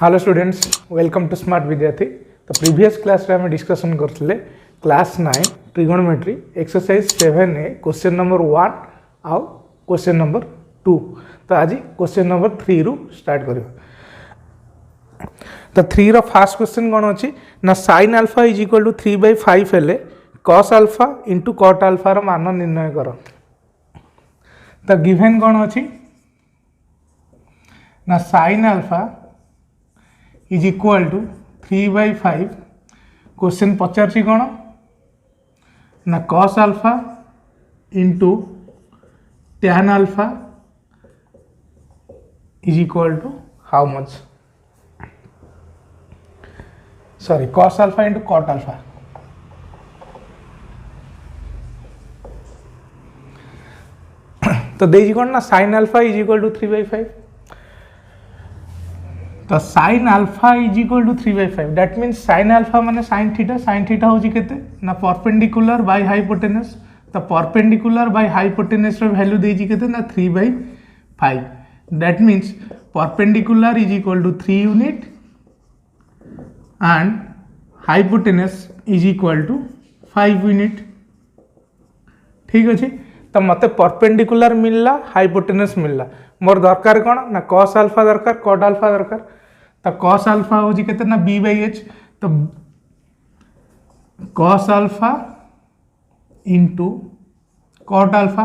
Hello students, welcome to smart Vidyarthi. तो previous class रे हमें डिस्कशन करथिले class 9 trigonometry exercise 7 question number 1 आउ क्वेश्चन नंबर 2। तो आज क्वेश्चन नंबर 3 रु स्टार्ट करियो। तो 3 रो फर्स्ट क्वेश्चन कोन अछि ना sin alpha is equal to 3/5 हेले cos alpha into cot alpha रो मान निर्णय करो। तो गिवन कोन अछि ना sin alpha is equal to 3/5 question पचार कौन ना cos alpha into tan alpha is equal to how much, sorry cos alpha into cot alpha. तो देजी कौन ना sin alpha is equal to 3/5। तो sin alpha is equal to 3/5 that means sin alpha माने sin theta होची केते ना perpendicular by hypotenuse. तो परपेंडिकुलर बाय हाइपोटेनस रो वैल्यू देजी केते ना 3/5 that means perpendicular is equal to 3 unit and hypotenuse is equal to 5 unit. ठीक अच्छे। तो मते परपेंडिकुलर मिलला, हाइपोटेनस मिलला, मोर दरकार कौन ना cos अल्फा दरकार, cot अल्फा दरकार। तो cos अल्फा हो जी केते ना b/h। तो cos alpha into cot alpha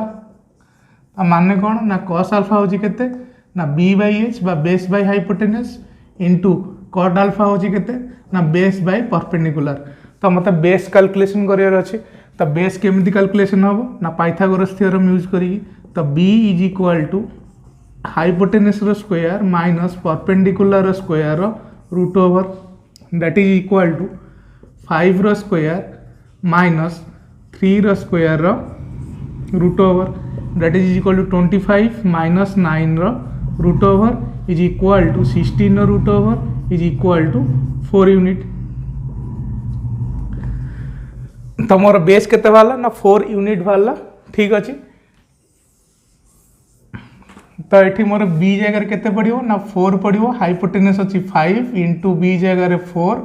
माने कौन ना cos अल्फा हो जी केते ना b/h बा base by hypotenuse into cot alpha हो जी केते ना बेस बाय परपेंडिकुलर। तो मते बेस कैलकुलेशन करियर अछि। तो बेस केमिति कैलकुलेशन हबो ना पाइथागोरस थ्योरम यूज करी। तो b is equal to hypotenuse रो स्क्वायर माइनस परपेंडिकुलर रो स्क्वायर रो root over that is equal to 5 रो स्क्वायर माइनस 3 रो स्क्वायर रो root over that is equal to 25 minus 9 रो root over is equal to 16 रो root over is equal to 4 unit. तो मोर base केते वाला ना 4 यूनिट वाला। ठीक अछि। तो ये मोर b जगह केते पड़ियो ना 4 पड़ियो, हाइपोटेनस अछि 5 इंटू b जगह 4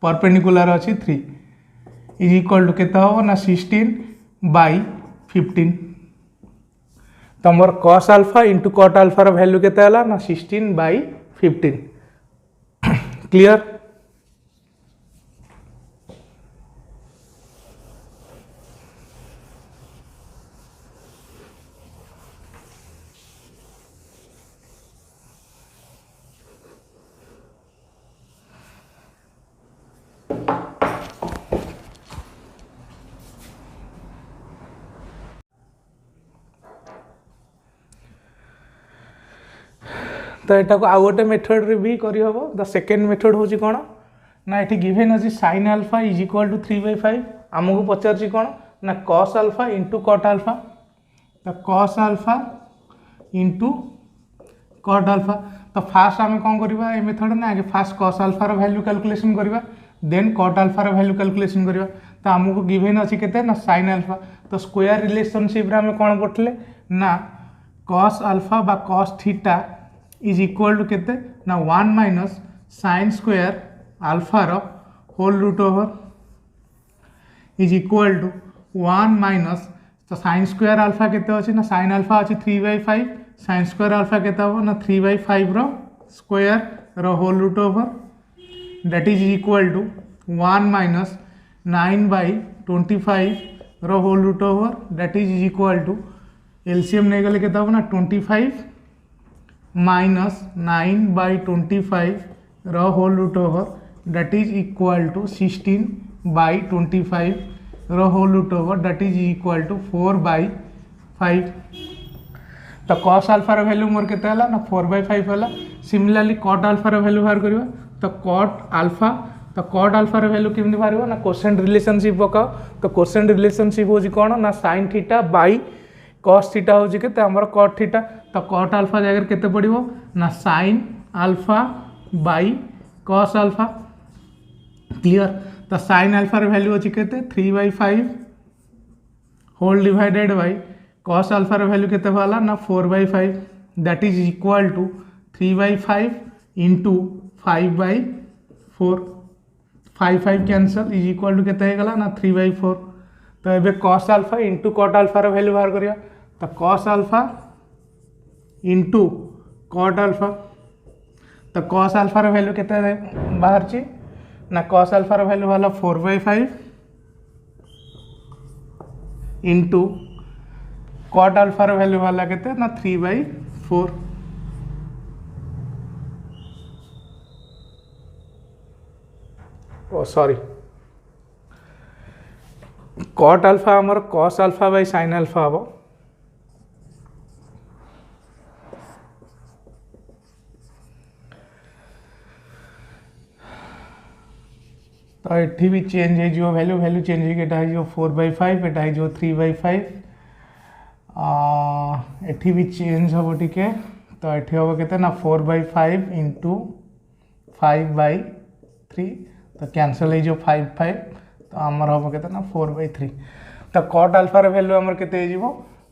परपेंडिकुलर अछि 3 इज इक्वल टू केते हो ना 16/15। तो मोर cos alpha into cot alpha रो वैल्यू केते हला ना 16/15। क्लियर। तो यहाँ को आउ गोटे मेथड रे भी करी हबो। द सेकेंड मेथड होची कोन ना एठी गिवन अछि sin alpha is equal to 3/5 हमको पचारची कोन ना cos alpha into cot alpha. तो cos alpha into cot alpha. तो फास्ट आम कौन करवा ए मेथड ना आगे फास्ट cos अल्फा रो वैल्यू कैलकुलेशन करवा देन cot अल्फा रो वैल्यू कैलकुलेशन करवा। तो हमको गिवन अछि केते ना sin अल्फा। तो स्क्वायर रिलेशनशिप रे हम कोन पठले ना cos अल्फा बा cos theta is equal to केते ना 1 माइनस sin स्क्वायर अल्फा रो whole root over is equal to 1 minus तो sin स्क्वायर अल्फा केते अछि ना sin अल्फा अछि 3/5 sin स्क्वायर अल्फा केते हो ना 3/5 रो स्क्वायर रो whole root over that is equal to 1 minus 9/25 रो whole root over that is equal to LCM नहीं गले केते हो ना 25 माइनस 9/25 रो whole root over that is equal to 16/25 रो whole root over that is equal to 4/5। तो cos alpha रो वैल्यू मोर केते हला ना 4/5 हला। सिमिलरली cot अल्फा रो वैल्यू बाहर करबा। तो cot अल्फा रो वैल्यू केमि बाहरबो ना कोसेंट रिलेशनशिप पकाओ। तो कोसेंट रिलेशनशिप होजी कोन ना sin theta by cos theta होजी केते हमर cot थीटा। तो cot अल्फा जगह केते पड़िबो ना sin alpha by cos alpha. Clear. तो sin अल्फा रो वैल्यू अछि केते 3/5 whole divided by cos alpha रो वैल्यू केते वाला ना 4/5 that is equal to 3/5 into 5/4 5 cancel is equal to केते गला ना 3/4 तो ये cos alpha into cot alpha रो वैल्यू बाहर करिया तो cos alpha into cot alpha तो cos अल्फा रो वैल्यू केते बाहर ची ना cos अल्फा रो वैल्यू वाला 4/5 इंटू कॉट अल्फा रो वैल्यू वाला केते ना 3/4 ओ सॉरी कॉट अल्फा आमर cos alpha by sin alpha हम तो ये भी चेंज हो वैल्यू वैल्यू चेंज हो 4/5 एटा हो 3/5 एठी भी चेंज हम टिके तो ये हम के ना 4/5 इंटू 5/3 तो कैंसल हो 5/5 तो आमर हम के ना 4/3 तो कॉट अल्फार वैल्यू आमर के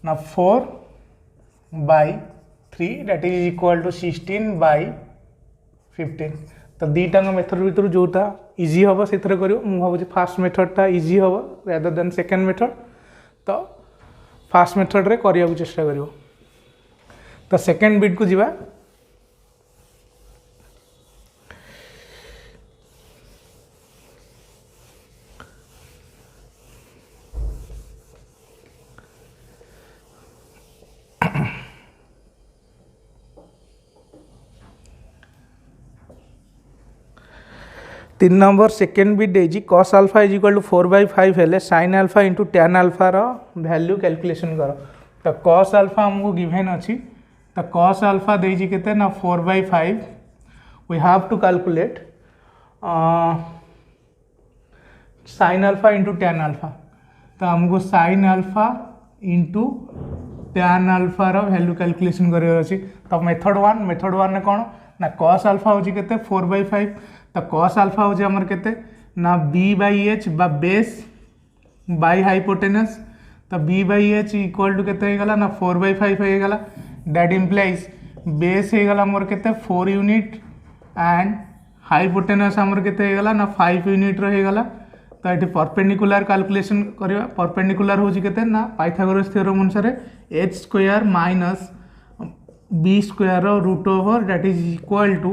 ना 4/3 दैट इज इक्वल टू 16/15 तो दीटा मेथड भर जोटा इजी हम से कर भावी फास्ट मेथडटा इजी हम रेदर देन सेकेंड मेथड तो फास्ट मेथड रे करने को चेष्टा करियो तो सेकेंड बिट को जीवा 3 नंबर सेकेंड बिट देजी cos alpha is equal to 4/5 हेले sin alpha into tan alpha रो वैल्यू कैलकुलेशन करो तो cos अल्फा हमको गिवन अच्छी तो cos अल्फा देजी केते ना 4/5 we have to calculate sin alpha into tan alpha तो हमको sin alpha into tan alpha रो वैल्यू कैलकुलेशन करियो अछि तो मेथड 1 ने कोन ना cos अल्फा होजी केते 4/5 तो cos अल्फा हो हमर केते ना b/h बा बेस बाय हाइपोटेनस तो b/h इक्वल टू केते गला ना 4/5 हो गला दैट इंप्लाइज बेस हो गला हमर केते 4 यूनिट एंड हाइपोटेनस हमर केते गला ना 5 यूनिट रह गला तो ये परपेंडिकुलर कैलकुलेशन करबा परपेंडिकुलर हो केते ना पाइथागोरस थ्योरम अनुसार h² minus b² root over that is equal to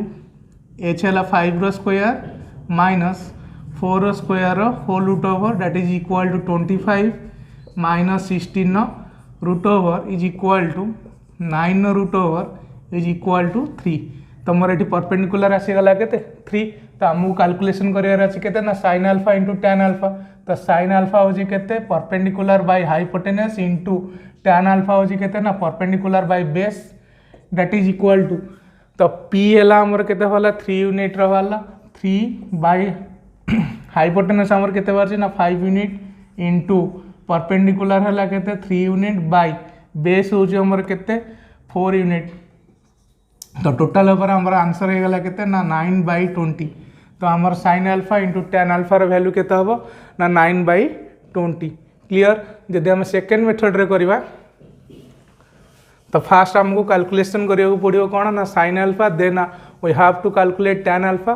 h है 5 रो स्क्वायर माइनस 4 रो square whole root over that is equal to 25 minus 16 root over is equal to 9 root over is equal to 3 तो मोर ये perpendicular आसीगला केते 3 तो आमको calculation करियार अछि केते ना sin alpha into tan alpha तो sin अल्फा होजी केते perpendicular by hypotenuse into tan alpha होजी केते ना perpendicular by base that is equal to तो P है आमर केते वाला 3 यूनिट रहा 3 बाय हाइपोटेनस आमर केते बार ना 5 यूनिट इंटू परपेंडिकुलर है केते 3 यूनिट बाय बेस हो आमर केते 4 यूनिट तो टोटल ऊपर आमर आंसर हो गला केते ना 9/20 तो आमर sin alpha into tan alpha रो वैल्यू केते हबो ना 9/20 क्लियर जदि हम सेकेंड मेथड रे करबा तो फास्ट हमको कैलकुलेशन करिया पड़ो कौन ना sin alpha then we have to calculate tan alpha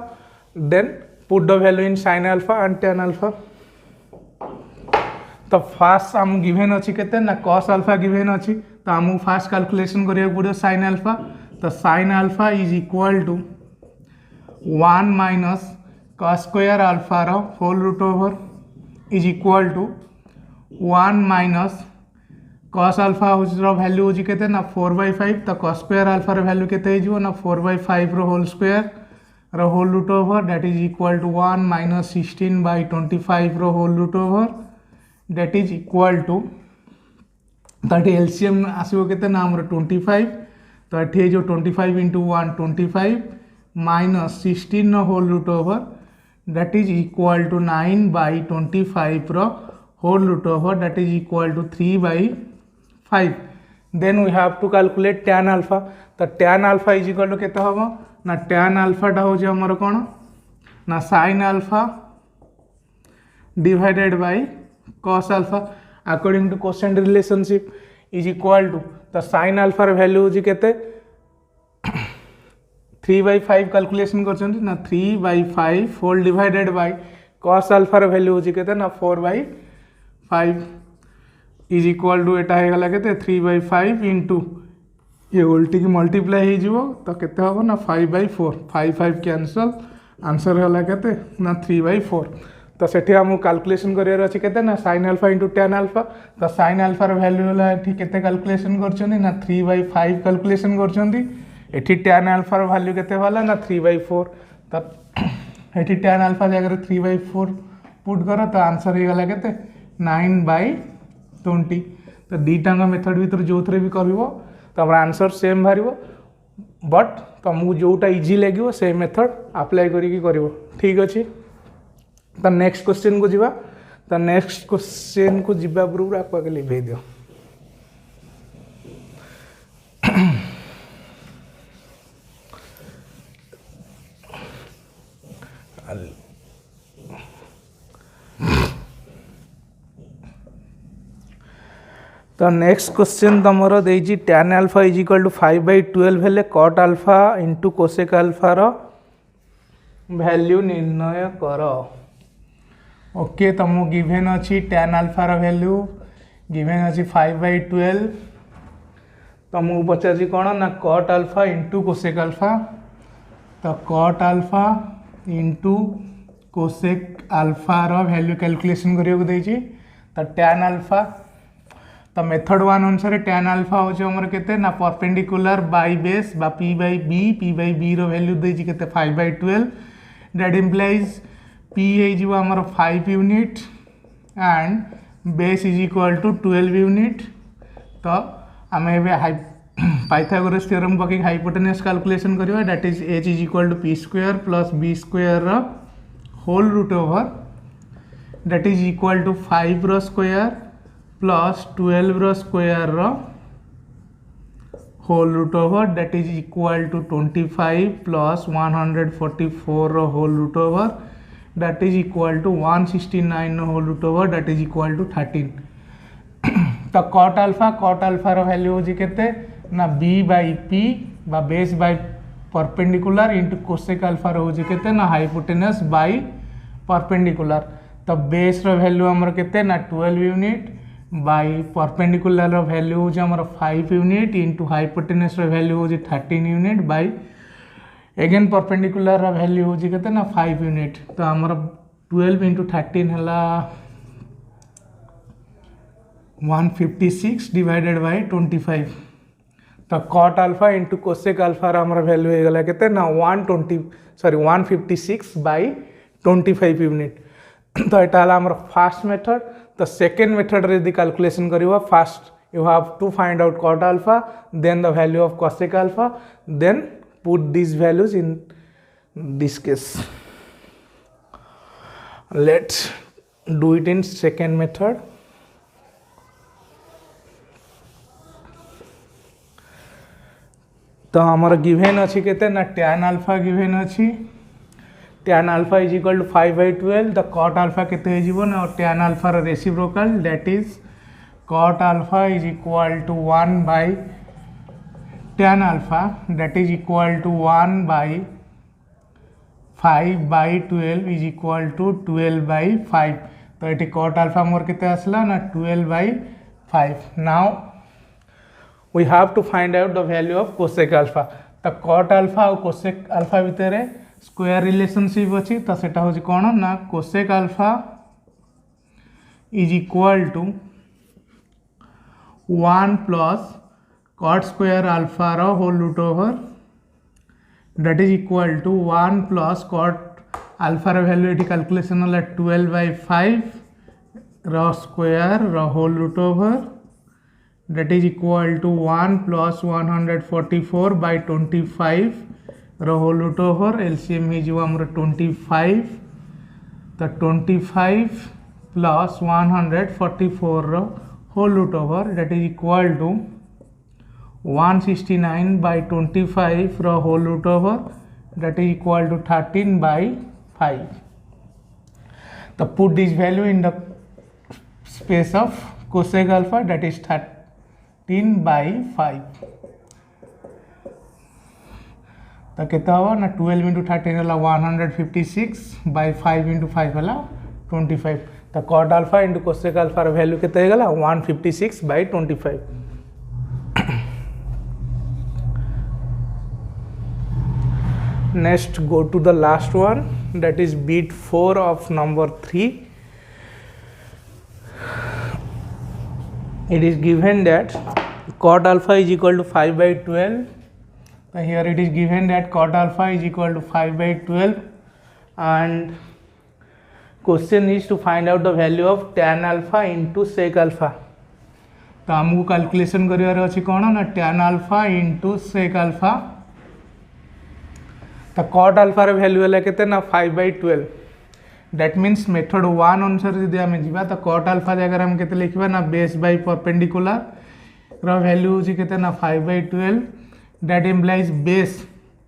then put the value in sin alpha and tan alpha तो फास्ट हम गिवन अच्छी केते ना cos अल्फा गिवन अच्छी तो हमको फास्ट कैलकुलेशन करिया पड़ो sin अल्फा तो sin alpha is equal to 1 minus cos² alpha रो whole root over is equal to 1 minus cos alpha रो वैल्यू हो केते ना 4/5 तो cos² अल्फा रो वैल्यू केते हो ना 4/5 रो होल स्क्वायर रो whole root over that is equal to 1 minus 16/25 रो whole root over that is equal to तो ये एलसीएम आसो केते ना हमर 25 तो ये जो 25 इंटू 1 25 माइनस 16 रो whole root over that is equal to 9/25 रो whole root over that is equal to 3/5 then we have to calculate tan alpha तो tan alpha is equal to केते होबो ना tan अल्फाटा हो हमर कोन ना sin alpha divided by cos alpha according to quotient relationship is equal to तो sin alpha रो वैल्यू हो केते 3/5 कैलकुलेशन करछन ना 3/5 whole divided by cos alpha रो वैल्यू होची केते ना 4/5 इज इक्वल टू एटा हे गला केते 3/5 इनटू ये उल्टी की मल्टीप्लाई हो जीवो तो केते हबो ना 5/4 5 कैंसल आंसर होला केते ना 3/4 तो सेठी हम कैलकुलेशन करियर अछि केते ना sin alpha into tan alpha तो sin अल्फा रो वैल्यू होला एठी केते कैलकुलेशन करछनी ना 3/5 कैलकुलेशन करछंती एठी tan अल्फा रो वैल्यू केते होला ना 3/4 तो एठी tan अल्फा जगह 3/4 पुट करो तो आंसर हे गला केते 9/20 तो दीटांग मेथड भीतर जो थरे भी करबो तो हमारा आंसर सेम बाहर बट तुमको जोटा इजी लगे से मेथड अप्लाई करिकी ठीक अच्छे। तो नेक्स्ट क्वेश्चन को जीवा तो नेक्स्ट क्वेश्चन को जीवा पूर्व आपको आगे लिभे दियो। तो नेक्स्ट क्वेश्चन तुमर देजी tan alpha is equal to 5/12 हेले cot alpha into cosec alpha रो वैल्यू निर्णय कर। ओके तुमको गिवेन अच्छी tan अल्फा रो वैल्यू गिवेन अच्छी 5/12 तुमको पचार कौन ना cot alpha into cosec alpha तो cot alpha into cosec alpha रो वैल्यू कैलकुलेशन करियो देजी तो tan अल्फा तो मेथड 1 अनुसार tan अल्फा होचे हमर केते ना परपेंडिकुलर बाय बेस बा p/b रो वैल्यू देजी केते 5/12 दैट इंप्लाइज p हे जीव हमर 5 unit and base is equal to 12 unit. तो आमे एबे पाइथागोरस थ्योरम पके हाइपोटेनस कैलकुलेशन करिवा that is h is equal to p square plus b square रो whole root over that is equal to 5 रो square plus 12 रो square रो whole root over that is equal to 25 plus 144 रो whole root over that is equal to 169 रो whole root over that is equal to 13। तो cot alpha रो value होजी केते ना b/p बा base by perpendicular into cosec alpha रो होजी केते ना हाइपोटेनस बाय परपेंडिकुलर तो बेस रो वैल्यू हमर केते ना 12 यूनिट बाय परपेंडिकुलर रो वैल्यू हो हमर 5 यूनिट इनटू हाइपोटेनस रो वैल्यू हो 13 यूनिट बाय अगेन परपेंडिकुलर रो वैल्यू हो केते ना 5 यूनिट तो हमर 12 इनटू 13 हला 156 डिवाइडेड बाय 25 तो cot alpha into cosec alpha रो हमर वैल्यू हे गला केते ना 156 बाय 25 यूनिट। तो एटा हला हमर फर्स्ट मेथड। तो सेकेंड मेथड रे यदि कैलकुलेशन करिवा first you have to find out cot alpha then the value of cosec alpha then put these values in this case. Let's do it in second method. तो हमारा given अच्छी केते ना tan alpha given अच्छी tan alpha is equal to 5/12 the cot alpha केते हे जीवो ना tan अल्फा रो reciprocal that is cot alpha is equal to 1 by tan alpha that is equal to 1 by 5/12 is equal to 12/5 तो ये cot alpha मोर केते आसला ना 12/5। Now we have to find out the value of cosec alpha तो cot alpha और cosec alpha भितर square relationship अच्छी तो सेटा होची कोन ना cosec alpha is equal to 1 plus cot square alpha रो whole root over that is equal to 1 plus cot alpha row value एठी कैलकुलेशन होला 12/5 रो square row whole root over that is equal to 1 plus 144 by 25 रो whole root over LCM ही जो हमरा 25 तो 25 plus 144 row whole root over that is equal to 169 by 25 रो whole root over that is equal to 13/5 तो put this value in the space of cosec alpha that is 13/5 तो केते हम ना 12 इंटू 13 है 156 बाय 5 इंटू 5 है 25 तो cot alpha into cosec अल्फार वैल्यू केते गला 156 by 25। Next go to the last one, that is bit 4 of number 3. It is given that cot alpha is equal to 5 by 12. So here it is given that cot alpha is equal to 5 by 12 and question is to find out the value of tan alpha into sec alpha. तो आमको calculation करिवार अछि कोन ना tan alpha into sec alpha। तो cot अल्फार value है केते ना 5 by 12 दैट मीन्स मेथड 1 अनुसार जदि आम जा तो कॉट अल्फा जगह हम केते लिखबा ना बेस बाय परपेंडिकुलर रो वैल्यू होची केते ना 5 by 12 दैट इम्प्लाइज बेस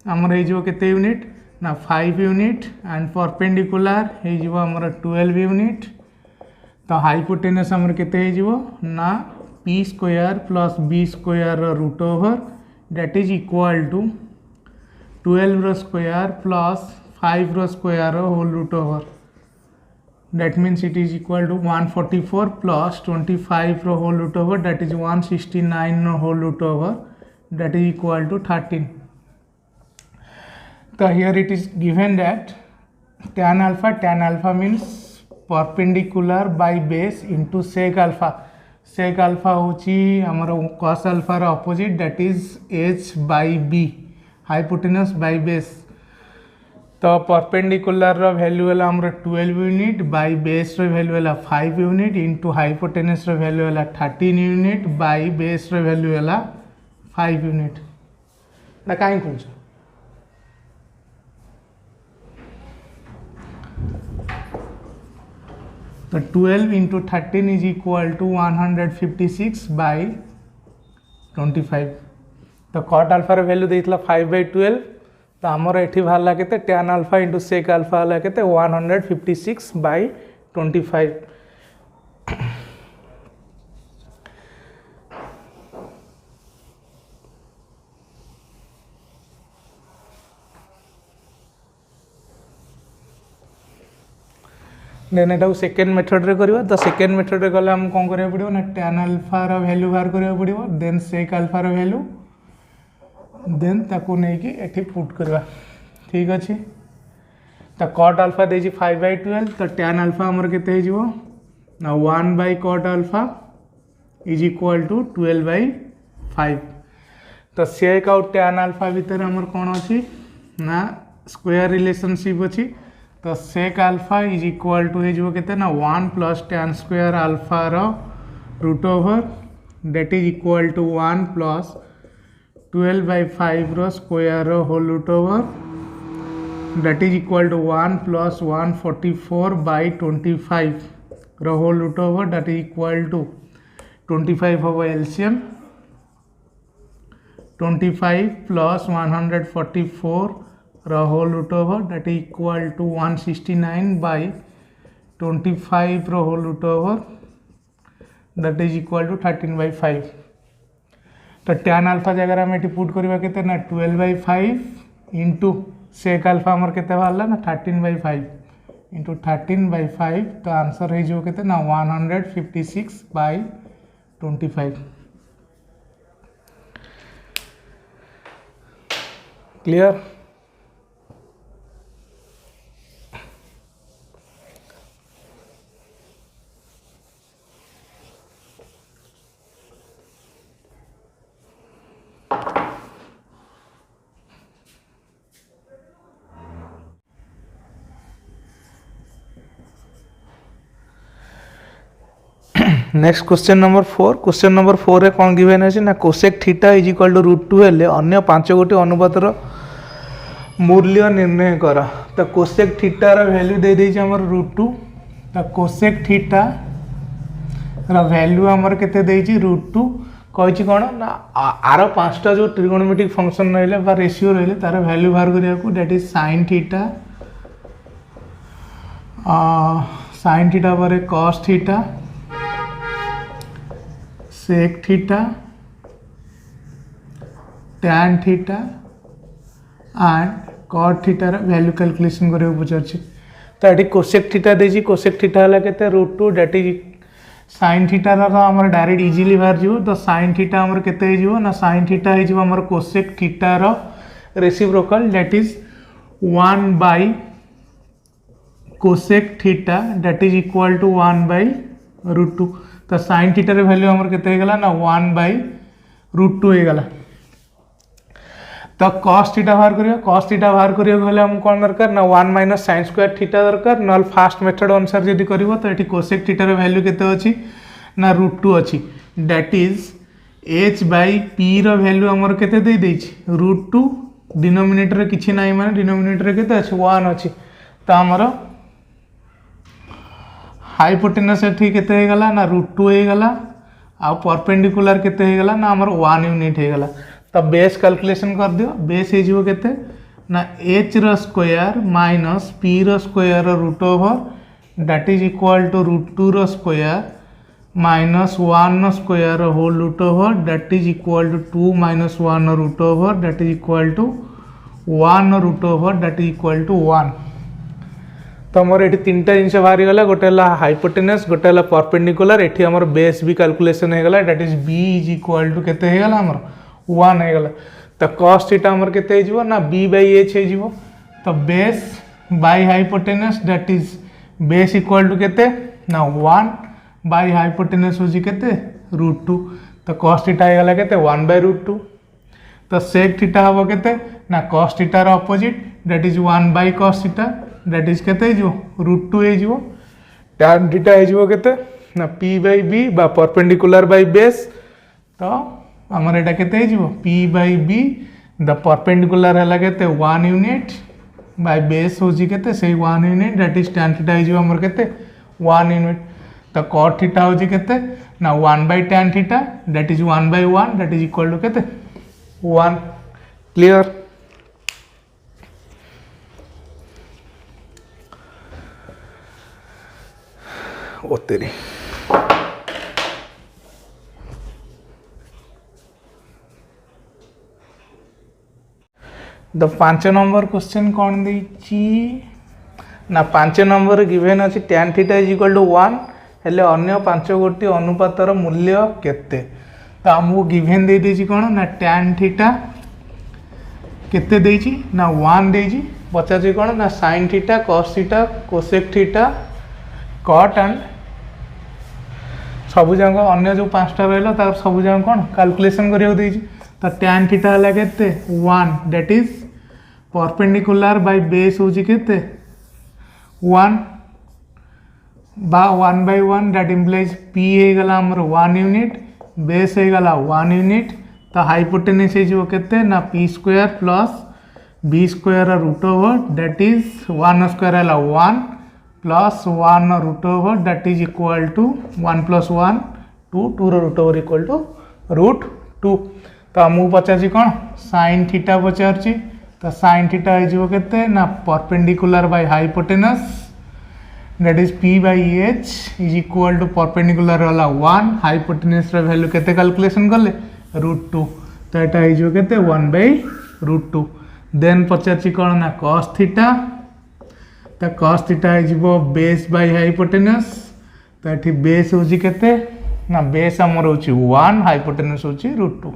हमर हे जो केते यूनिट ना 5 यूनिट एंड परपेंडिकुलर हे जो हमर 12 यूनिट। तो हाइपोटेनस हमर केते हे जो ना p square plus b square root over that is equal to 12 रो स्क्वायर प्लस 5 रो square whole root over that means it is equal to 144 plus 25 रो whole root over that is 169 रो whole root over that is equal to 13। तो here it is given that tan alpha means perpendicular by base into sec alpha होची हमर cos alpha रो opposite that is h by b hypotenuse by base. तो perpendicular रो value है हमर 12 unit by base रो value है 5 unit into hypotenuse रो वैल्यू है 13 यूनिट बाय बेस रो वैल्यू है 5 यूनिट ना काई कुछ। तो 12 into 13 is equal to 156 by 25। तो कॉट अल्फार वैल्यू देइतला 5 by 12 तो आमर एठी बाहरला केते tan alpha into sec alpha हला केते 156 by 25। Then Etah second method रे करबा। तो सेकेंड मेथड रे गले हम कोन करिया पड़िबो ना tan अल्फा रो वैल्यू बाहर करिया पड़िबो देन सेक अल्फा रो वैल्यू देन ताकू नहीं कि एठी पुट करवा ठीक अच्छे। तो कॉट अल्फा दे 5 by 12 तो tan अल्फा हमर केते हो ना 1 by cot alpha is equal to 12 by 5। तो सेक आउट tan अल्फा भीतर हमर कोन अछि ना स्क्वायर रिलेशनशिप अछि। तो sec alpha is equal to हो केते ना 1 प्लस tan स्क्वायर अल्फा रो root over that is equal to 1 plus 12 by 5 रो square whole root over that is equal to 1 plus 144 by 25 रो whole root over that is equal to 25 हम LCM 25 plus 144 रो whole root over that is equal to 169 by 25 रो whole root over that is equal to 13 by 5। तो tan alpha जगह हम eighty put करबा केते ना 12 by 5 इंटू सेक अल्फा हमर केते बाहरला ना 13 by 5 इंटू 13 by 5 तो आंसर है जो केते ना 156 by 25। Clear. Next question number 4। Question number 4 रे कौन गिवन अछि ना cosec theta is equal to √2 हेले अन्य 5 गोटी अनुपातर मूल्य निर्णय कर। तो कोसेक थीटा रा वैल्यू दे देछि हमर √2। तो कोसेक थीटा रा वैल्यू हमर केते देछि √2 कहिछि कोन ना आरो 5टा जो ट्रिगोनोमेट्रिक फंक्शन रहले बा रेशियो रहले तार वैल्यू बाहर करिया को दैट इज sin थीटा बारे cos theta sec theta tan theta and cot थीटार वैल्यू कैलकुलेशन करियो पचारछि तो एटी कोसेक थीटा देछि कोसेक थीटा हला केते √2 दैट इज sin थीटा रा हमर डायरेक्ट इजीली बाहर जिवो तो sin थीटा हमर केते हे जिवो ना sin थीटा हे जिवो हमर कोसेक थीटा रा reciprocal that is 1 by cosec theta that is equal to 1 by √2 तो sin थीटा रे वैल्यू हमर केते हे गला ना 1 by √2 हे गला तो cos थीटा बाहर करियो cos थीटा बाहर करियो गले हम कोन दरकार ना 1 माइनस sin स्क्वायर थीटा दरकार नल फास्ट मेथड अनुसार जदी करिवो तो एठी कोसेक थीटा रे वैल्यू केते अछि ना √2 अछि that is h by p रो वैल्यू हमर केते दे देछि √2 डिनोमिनेटर रे किछि नाही माने डिनोमिनेटर रे केते अछि 1 अछि तो हमर हाइपोटेनस एठी केते हे गला ना √2 हे गला आ परपेंडिकुलर केते हे गला ना हमर 1 यूनिट हे गला तो बेस कैलकुलेशन कर दियो बेस हे जिवो केते ना h रो स्क्वायर माइनस p रो square root over that is equal to √2 रो स्क्वायर माइनस 1 रो square whole root over that is equal to 2 minus 1 root over that is equal to 1 root over that is equal to 1 तो हमर एठी तीनटा जिंस बाहरी गला गोटे ला हाइपोटेनस गोटे ला परपेंडिकुलर एठी हमर बेस भी कैलकुलेशन हे गला that is b is equal to केते हे गला हमर 1 हे गला तो cos थीटा हमर केते हे जिवो ना b by h हे जिवो तो base by hypotenuse that is base equal to केते ना 1 बाय हाइपोटेनस होजी केते √2 तो cos थीटा हे गला केते 1 by √2 तो sec थीटा हबो केते ना cos थीटा रो opposite that is 1 by cos थीटा दैट इज केते हे जिवो √2 हे जिवो tan थीटा हे जिवो केते ना p by b बा परपेंडिकुलर बाय बेस तो हमर एटा केते हे जिवो p by b the perpendicular हला केते 1 यूनिट बाय बेस होजी केते से 1 unit that is tan theta हे जिवो हमर केते 1 यूनिट तो cot थीटा होजी केते ना 1 by tan थीटा that is 1 by 1 that is equal to केते 1 क्लियर ओ तेरी द 5 नंबर क्वेश्चन कौन देछि ना 5 नंबर गिवन अछि tan theta is equal to 1 हेले अन्य 5 गोटी अनुपातर मूल्य केते तो हमहु गिवन दे देछि कोन ना tan थीटा केते देछि ना 1 देछि पचाछि कोन ना sin theta cos theta cosec theta cot and सबु जंग अन्य जो पांचटा रहला तार सबु जंग कोन कैलकुलेशन करियो देछि तो tan थीटा हला केते 1 that is perpendicular by base होजी केते 1 बा 1 by 1 दैट इंप्लाइज p हे गला हमर 1 यूनिट बेस हे गला 1 यूनिट तो हाइपोटेनस हे जो केते ना p square plus b square root over that is 1 square हला 1 plus 1 root over that is equal to 1 plus 1 2 root over equal to √2 तो हमहु पचाछि कोन sin थीटा पचारछि तो sin थीटा हे जो केते ना perpendicular by hypotenuse that is p by h is equal to perpendicular वाला 1 hypotenuse रे value केते कैलकुलेशन करले √2 तो एटा हे जो केते 1 by √2 देन पचाछि कोन ना cos थीटा तो cos थीटा हे जिवो बेस बाय हाइपोटेनस तो एठी बेस होजी केते ना बेस हमर होची 1 हाइपोटेनस होची √2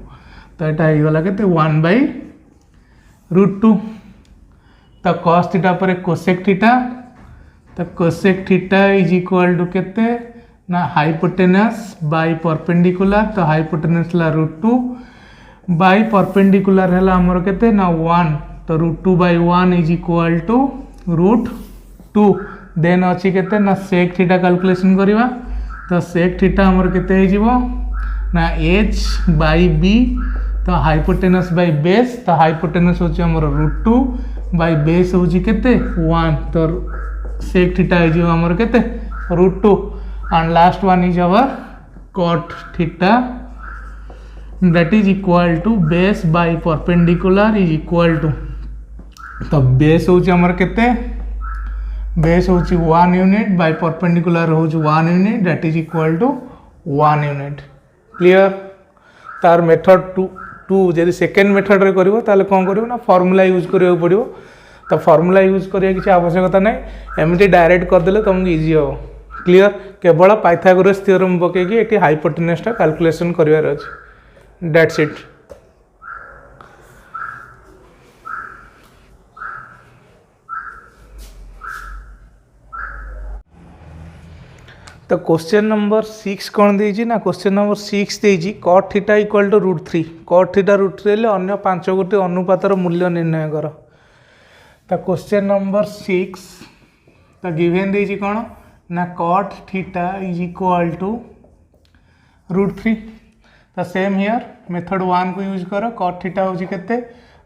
तो एटा हे गला केते 1 by √2 तो cos थीटा पर cosec थीटा तो cosec theta is equal to केते ना हाइपोटेनस बाय परपेंडिकुलर तो हाइपोटेनस ला √2 बाय परपेंडिकुलर हला हमर केते ना 1 तो √2 by 1 is equal to √2 then अछि केते ना sec थीटा कैलकुलेशन करिवा तो sec थीटा हमर केते हे जिवो ना h by b तो हाइपोटेनस बाय बेस तो हाइपोटेनस होची हमर √2 बाय बेस होची केते 1 तो sec थीटा हे जिवो हमर केते √2 and last one is our cot theta that is equal to base by perpendicular is equal to तो बेस होची हमर केते बेस होची 1 यूनिट बाय परपेंडिकुलर होची 1 unit that is equal to 1 unit clear तार मेथड 2 टू जब second method रे करिवो ताले कौन करिवो ना फॉर्मूला यूज करियो पड़िवो तो फॉर्मूला यूज करिया किसी आवश्यकता नहीं एमती डायरेक्ट करदेले तुमको इजी हो क्लियर केवल पाइथागोरस थ्योरम पकेकी एटी हाइपोटेनसटा कैलकुलेशन करिवार अछि दैट्स इट। तो क्वेश्चन नंबर 6 कौन देजी ना क्वेश्चन नंबर 6 देजी cot theta equal to √3 cot theta √3 ले अन्य 5 गोटी अनुपातर मूल्य निर्णय कर। तो क्वेश्चन नंबर 6 तो गिवन देजी कौन ना cot theta is equal to √3 तो सेम हियर मेथड 1 को यूज कर cot थीटा होची केते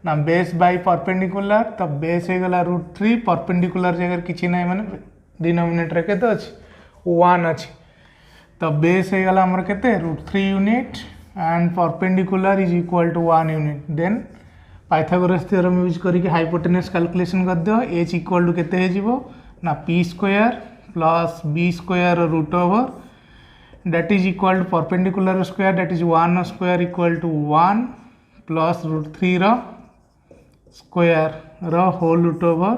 ना बेस बाय परपेंडिकुलर तो बेस हो गला √3 परपेंडिकुलर जगह किछि नै माने डिनोमिनेटर केते अछि 1 अच्छी तो बेस हो गला हमर केते √3 unit and perpendicular is equal to 1 unit then Pythagoras theorem use करके हाइपोटेनस कैलकुलेशन कर दियो h इक्वल टू केते हे जीवो ना p square plus b square root over that is equal to perpendicular square that is 1 square equal to 1 plus √3 रो square रो whole root over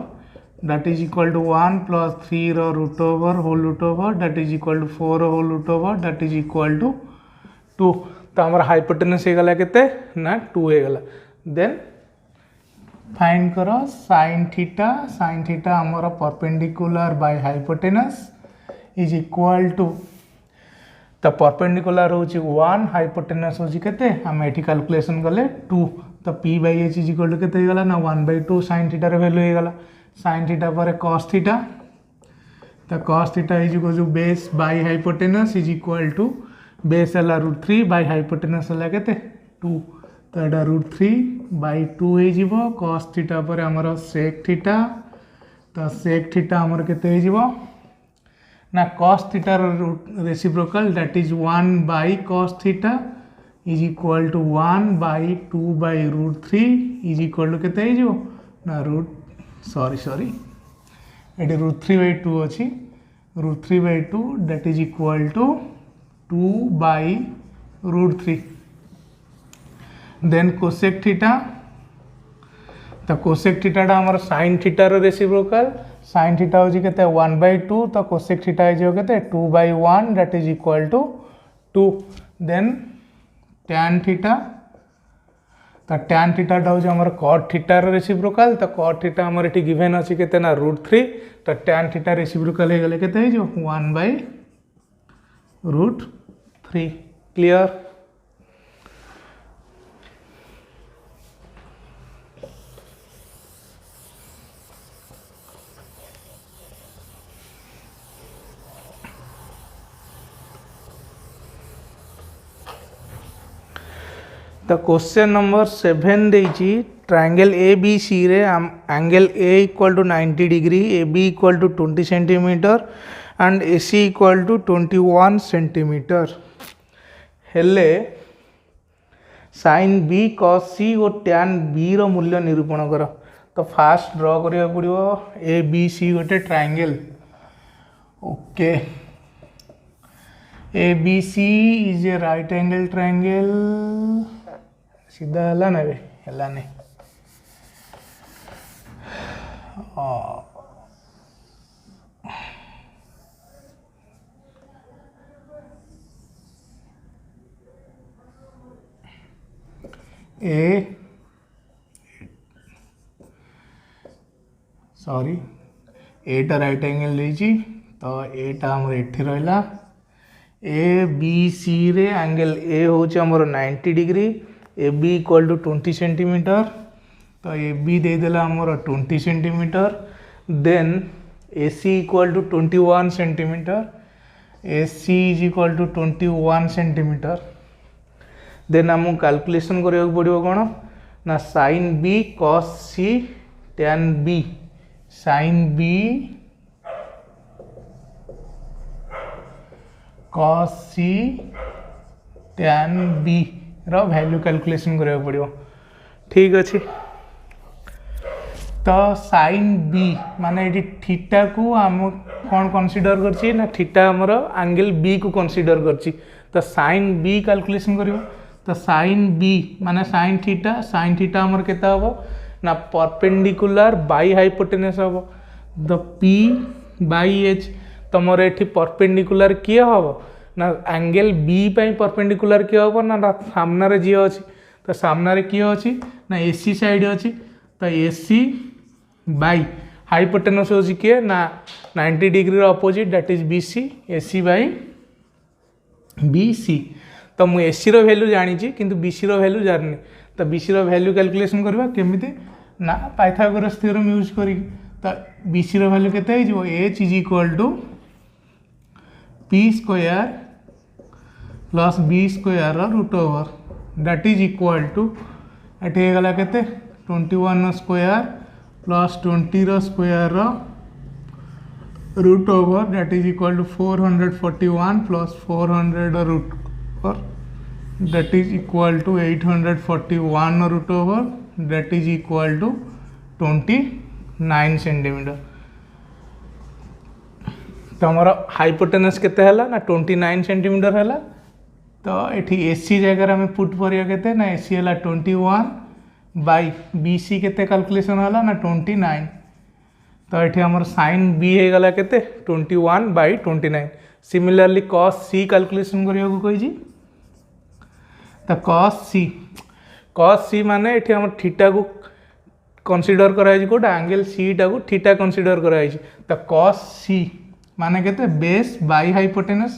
that is equal to 1 plus 3 रो root over whole root over that is equal to 4 रो whole root over that is equal to 2 तो हमारा hypotenuse हो गला केते ना 2 हो गला देन फाइंड करो sin थीटा हमारा perpendicular by hypotenuse is equal to तो परपेंडिकुलर होची 1 हाइपोटेनस होची केते हम एठी कैलकुलेशन करले 2 तो p by h is equal to केते हो गला ना 1/2 sin थीटा रे वैल्यू हो गला sin थीटा पर cos थीटा तो cos theta is equal to base by hypotenuse is equal to base हला √3 बाय हाइपोटेनस हला केते 2 तो एटा √3/2 हे जीवो cos थीटा पर हमर sec थीटा तो sec थीटा हमर केते हे जीवो ना cos theta reciprocal that is 1/cos theta is equal to 1/2/√3 is equal to केते हे जीवो ना सॉरी ये √3/2 अच्छी √3/2 that is equal to 2/√3 then cosec theta तो cosec थीटा हमारा sin theta rho reciprocal sin theta होची केते 1/2 तो cosec थीटा हे जो केते 2/1 that is equal to 2 then tan theta तो tan थीटा हो हमारे cot थीटा रेसिप्रोकल तो cot थीटा हमारे एटी गिवन अच्छी केते ना √3 तो tan थीटा रेसिप्रोकल हो गले केते जो 1/√3 क्लियर। तो क्वेश्चन नंबर 7 देची ट्रायंगल ABC रे angle A equal to 90 degree AB equal to 20 centimetre and AC equal to 21 centimetre हेले sin B cos C और tan B रो मूल्य निरूपण कर। तो फास्ट ड्रॉ करिया पड़िवो ABC गोटे triangle okay ABC is a right angle triangle सीधा हला ना बे हला नहीं सॉरी एटा राइट एंगल लेची तो एटा हमर एठी रहला ABC रे एंगल A होची हमर 90 degree AB equal to 20 centimetre तो AB दे देला हमर 20 centimetre then AC equal to 21 centimetre AC is equal to 21 centimetre then हमको कैलकुलेशन करिया पड़िबो कोन ना sin B cos C tan B sin B cos C tan B रो value calculation करिया पड़िबो ठीक अछि। तो sin B माने एटी थीटा को हम कौन कंसीडर करछि ना थीटा हमर एंगल B को कंसीडर करछि तो sin B कैलकुलेशन करियो तो साइन बी माने साइन थीटा हमर केता हबो ना परपेंडिकुलर बाय हाइपोटेनस हबो द पी बाय एच तमर एठी परपेंडिकुलर किए हबो ना एंगल बी पई परपेंडिकुलर किए हबो ना सामना रे जियो अछि तो सामना रे किए अछि ना एसी साइड अछि तो एसी बाय हाइपोटेनस होछि किए ना 90 डिग्री रो opposite that is BC AC by BC तो मु एसी रो वैल्यू जानी छी किंतु बीसी रो वैल्यू जानि तो बीसी रो वैल्यू कैलकुलेशन करबा केमिति ना पाइथागोरस थ्योरम यूज करी तो बीसी रो वैल्यू केते हो h is equal to p square plus b square root over that is equal to एटे गला केते 21 स्क्वायर प्लस 20 रो स्क्वायर रो root over that is equal to 441 plus 400 root over that is equal to 841 root over that is equal to 29 centimeter तो हमारा hypotenuse केते हला ना 29 सेंटीमीटर हला तो एठी एसी जगह हमें पुट करिया केते ना एसी हला 21 बाय बीसी केते कैलकुलेशन हला ना 29 तो एठी हमर sin b हे गला केते 21 by 29 similarly cos c calculation करिया को कहि जी तो cos c माने एठी हमर थीटा को कंसीडर कराई कोटा एंगल सी टा को थीटा कंसीडर कराई तो cos c माने केते बेस बाय हाइपोटेनस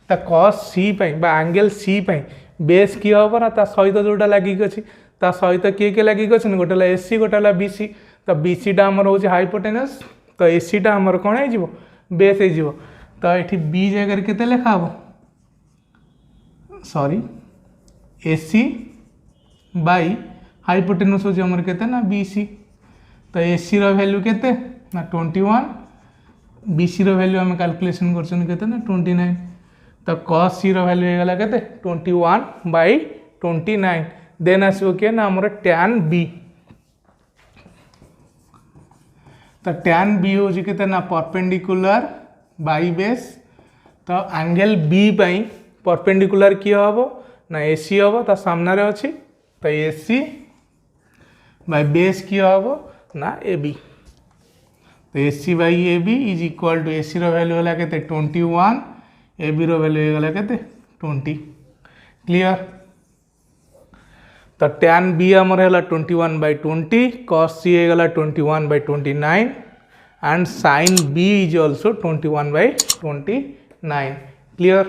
तो cos c पई बा एंगल c पई बेस की होबो ना ता सहित जोटा लागि अछि ता सहित के लागि अछि गोटेला एसी गोटेला बीसी तो बीसी टा हमर होछि हाइपोटेनस तो एसी टा हमर कोन हे जिवो बेस हे जिवो तो एठी बी जगह केते लेखा हबो सॉरी एसी बाय हाइपोटेनस हो हमर केते ना बीसी तो एसी रो वैल्यू केते ना 21 बीसी रो वैल्यू हम कैलकुलेशन करछन केते ना 29 तो cos c रो वैल्यू हे गला केते 21 बाय 29 देन आसो के ना हमर tan b तो tan b हो जे केते ना परपेंडिकुलर बाय बेस तो एंगल b पई परपेंडिकुलर की होबो ना एसी हम ता सामना रे अच्छी तो एसी बाय बेस की हम ना ए बी तो AC by A B is equal to AC रो वैल्यू होला केते 21 ए बी रो वैल्यू होला केते 20 क्लियर तो tan b हमर होला 21 बाय 20 cos c हे गला 21 by 29 and sin b is also 21 by 29 clear